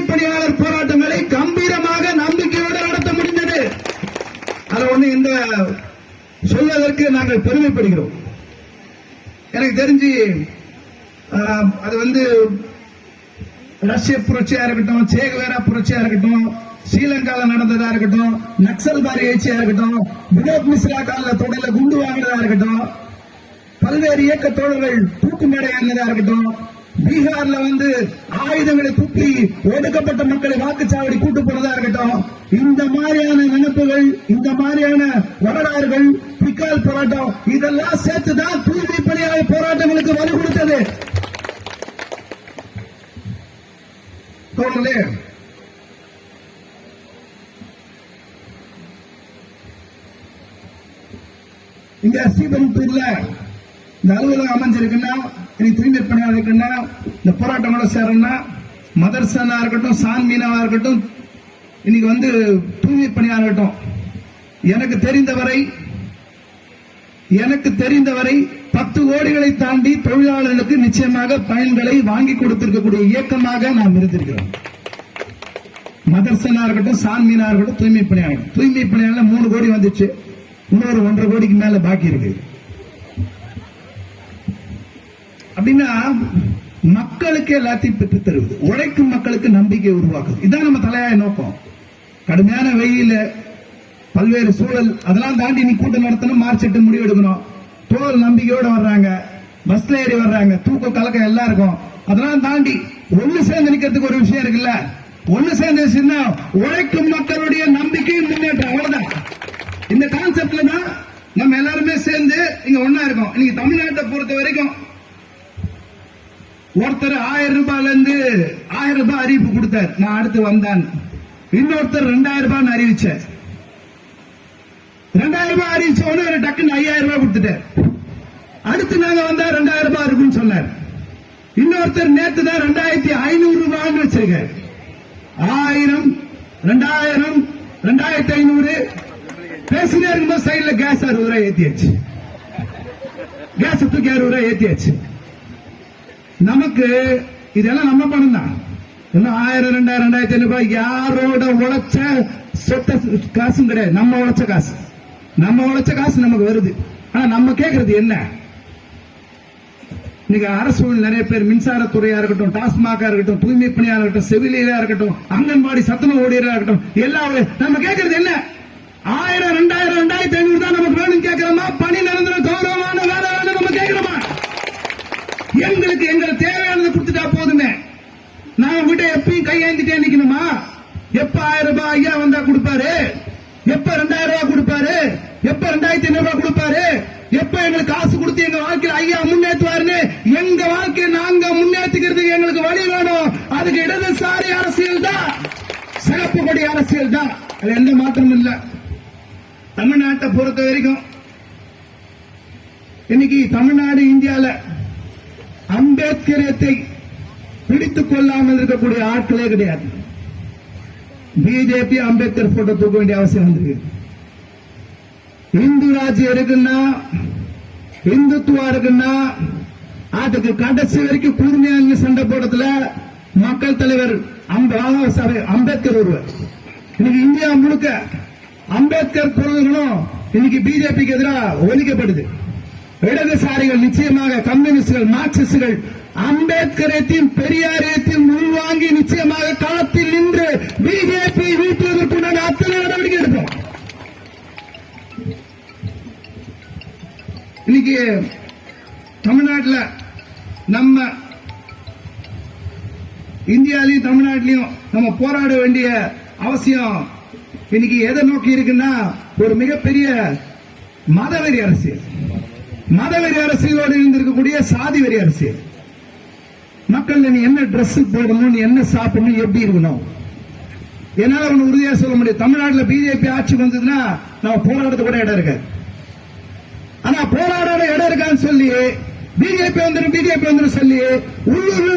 பணியாளர் போராட்டங்களை கம்பீரமாக நம்பிக்கையோடு நடத்த முடிந்தது. அது ஒண்ணு இந்த சொல்வதற்கு நாங்கள் பெருமைப்படுகிறோம். எனக்கு தெரிஞ்சு அது ரஷ்ய புரட்சியா இருக்கட்டும், சேகுவேரா புரட்சியா இருக்கட்டும், ஸ்ரீலங்கால நடந்ததா இருக்கட்டும், நக்சல்பாரி எழுச்சியா இருக்கட்டும், வினோத் மிஸ்ரா கால தொடர்ல குண்டு வாங்கினதா இருக்கட்டும், பல்வேறு இயக்க தோழர்கள் தூக்கு மேடை ஏறினதா இருக்கட்டும், பீகார்ல ஆயுதங்களை தூக்கி ஒடுக்கப்பட்ட மக்களை வாக்குச்சாவடி கூட்டு போனதா இருக்கட்டும், இந்த மாதிரியான நினைப்புகள், இந்த மாதிரியான வரலாறுகள், பிக்கால் போராட்டம் இதெல்லாம் சேர்த்துதான் தூய்மை பணியாளர் போராட்டங்களுக்கு வலு கொடுத்தது. தோழர்களே, இங்க ஸ்ரீபெரும்புத்தூர்ல இந்த அலுவலகம் அமைஞ்சிருக்குன்னா, இனி தூய்மை பணியாளர் இருக்குன்னா, இந்த போராட்டங்களோட சேரணும்னா மதர்சனா இருக்கட்டும், சான்மீனாவா இருக்கட்டும், இன்னைக்கு தூய்மை பணியாளர் இருக்கட்டும், எனக்கு தெரிந்தவரை 10 கோடிகளை தாண்டி தொழிலாளர்களுக்கு நிச்சயமாக பயன்களை வாங்கி கொடுத்திருக்கக்கூடிய இயக்கமாக நாம் இருந்திருக்கிறோம். மதர்சனா இருக்கட்டும், சான்மீனா இருக்கட்டும், தூய்மை பணியாளர் 3 கோடி வந்துச்சு, இன்னொரு 1.5 கோடிக்கு மேல பாக்கி இருக்கு. அப்படின்னா மக்களுக்கு எல்லாத்தையும் பெற்று தருவது, உழைக்கும் மக்களுக்கு நம்பிக்கை உருவாக்குது. இதுதான் நம்ம தலையாய நோக்கம். கடுமையான வெயில பல்வேறு சூழல் அதெல்லாம் தாண்டி நீ கூட்டம் நடத்தணும், மார்ச் 8 முடிவு எடுக்கணும். தோல் நம்பிக்கையோட வர்றாங்க, பஸ்ல ஏறி வர்றாங்க, தூக்க கலக்கம் எல்லாம் இருக்கும். அதெல்லாம் தாண்டி ஒண்ணு சேர்ந்து நிக்கிறதுக்கு ஒரு விஷயம் இருக்குல்ல, ஒண்ணு சேர்ந்து உழைக்கும் மக்களுடைய நம்பிக்கை முன்னேற்றம். அவ்வளவுதான். இந்த கான்செப்ட்ல தான் நம்ம எல்லாருமே சேர்ந்து இங்க ஒன்னா இருக்கோம். இன்னைக்கு தமிழ்நாட்டை பொறுத்த வரைக்கும் ஒருத்தர் 1000 ரூபாயில இருந்து 1000 ரூபாய் அறிவிப்பு கொடுத்தார், நான் அடுத்து வந்தான். இன்னொருத்தர் 2000 ரூபாய் அறிவிச்சார். 2000 ரூபாய் அறிவிச்ச உடனே டக்குன்னு 5000 ரூபாய் கொடுத்துட்டார். அடுத்து நாங்க வந்தா 2000 ரூபாய் இருக்குன்னு சொன்னார். இன்னொருத்தர் நேத்து தான் 2500 ரூபாய்னு வச்சிருக்காரு. 1000, 2000, 2500 பேசினே இருக்கும்போது சைட்ல கேஸ் 60 ரூபாய் ஏத்தியாச்சு. கேஸ் தூக்கி 60 ரூபாய் ஏத்தியாச்சு. நமக்கு இதெல்லாம் நம்ம பணம் தான். 1000, 2000, 2500 ரூபாய் யாரோட உழைச்ச சொத்த காசும் கிடையாது. நம்ம உழைச்ச காசு நமக்கு வருது. ஆனா நம்ம கேட்கறது என்ன? இன்னைக்கு அரசு நிறைய பேர் மின்சாரத்துறையா இருக்கட்டும், டாஸ்மாகா இருக்கட்டும், தூய்மை பணியாளர் இருக்கட்டும், செவிலியரா இருக்கட்டும், அங்கன்வாடி சத்துணவு ஊழியரா இருக்கட்டும், எல்லாம் நம்ம கேட்கறது என்ன? 1000, 2000, 2500 தான் நமக்கு வேணும் கேட்கிறோமா? பணி நிரந்தர கௌரவமான வேலை வேணும் நம்ம கேட்கிறோமா? எங்களுக்கு தேவையானதை கொடுத்துட்டா போதுமே. நான் உங்ககிட்ட எப்பயும் கையேந்திட்டே நிக்கணுமா? எப்ப 1000 ரூபாய் ஐயா வந்தா கொடுப்பாரு, எப்ப 2000 ரூபாய் கொடுப்பாரு, எப்ப 2500 ரூபாய் கொடுப்பாரு, எப்ப எங்களுக்கு காசு கொடுத்து எங்க வாழ்க்கையில் ஐயா முன்னேற்றுவாருன்னு எங்க வாழ்க்கையை நாங்க முன்னேற்றுக்கிறதுக்கு எங்களுக்கு வழி வேணும். அதுக்கு இடதுசாரி அரசியல் தான், சிறப்பு கொடி அரசியல் தான். அது எந்த மாற்றமும் இல்ல. தமிழ்நாட்டை பொறுத்த வரைக்கும் இன்னைக்கு தமிழ்நாடு இந்தியால அம்பேத்கரியத்தை பிடித்துக் கொள்ளாமல் இருக்கக்கூடிய ஆட்களே கிடையாது. பிஜேபி அம்பேத்கர் போட்டோ தூக்க வேண்டிய அவசியம் வந்திருக்கு. இந்து ராஜ்யம் இருக்குன்னா, இந்துத்துவா இருக்குன்னா, அதுக்கு கடைசி வரைக்கும் கூர்மையாக சண்டை போடுறதுல மக்கள் தலைவர் அம்பேத்கர் ஒருவர். இன்னைக்கு இந்தியா முழுக்க அம்பேத்கர் பொருள்களும் இன்னைக்கு பிஜேபிக்கு எதிராக ஒழிக்கப்படுது. இடதுசாரிகள் நிச்சயமாக, கம்யூனிஸ்டுகள், மார்க்சிஸ்டுகள் அம்பேத்கரையும் பெரியாரையும் உள்வாங்கி நிச்சயமாக களத்தில் நின்று பிஜேபி வீட்டுவதற்குண்டான அத்தனை நடவடிக்கை எடுப்போம். இன்னைக்கு தமிழ்நாட்டில் நம்ம இந்தியாலையும் தமிழ்நாட்டிலையும் நம்ம போராட வேண்டிய அவசியம் இன்னைக்கு எதை நோக்கி இருக்குன்னா, ஒரு மிகப்பெரிய மதவெறி அரசியல். மதவெறி அரசியலோடு இருந்திருக்கக்கூடிய சாதி வெறி அரசியல். மக்கள் நீ என்ன டிரெஸ் போடணும், நீ என்ன சாப்பிடணும், எப்படி இருக்கணும், என்னால ஒண்ணு உறுதியா சொல்ல முடியும். தமிழ்நாட்டில் பிஜேபி ஆட்சிக்கு வந்ததுன்னா நம்ம போராடுறது கூட இடம் இருக்காது. ஆனா போராட இடம் இருக்கான்னு சொல்லி பிஜேபி வந்துடும் சொல்லி உள்ளூர்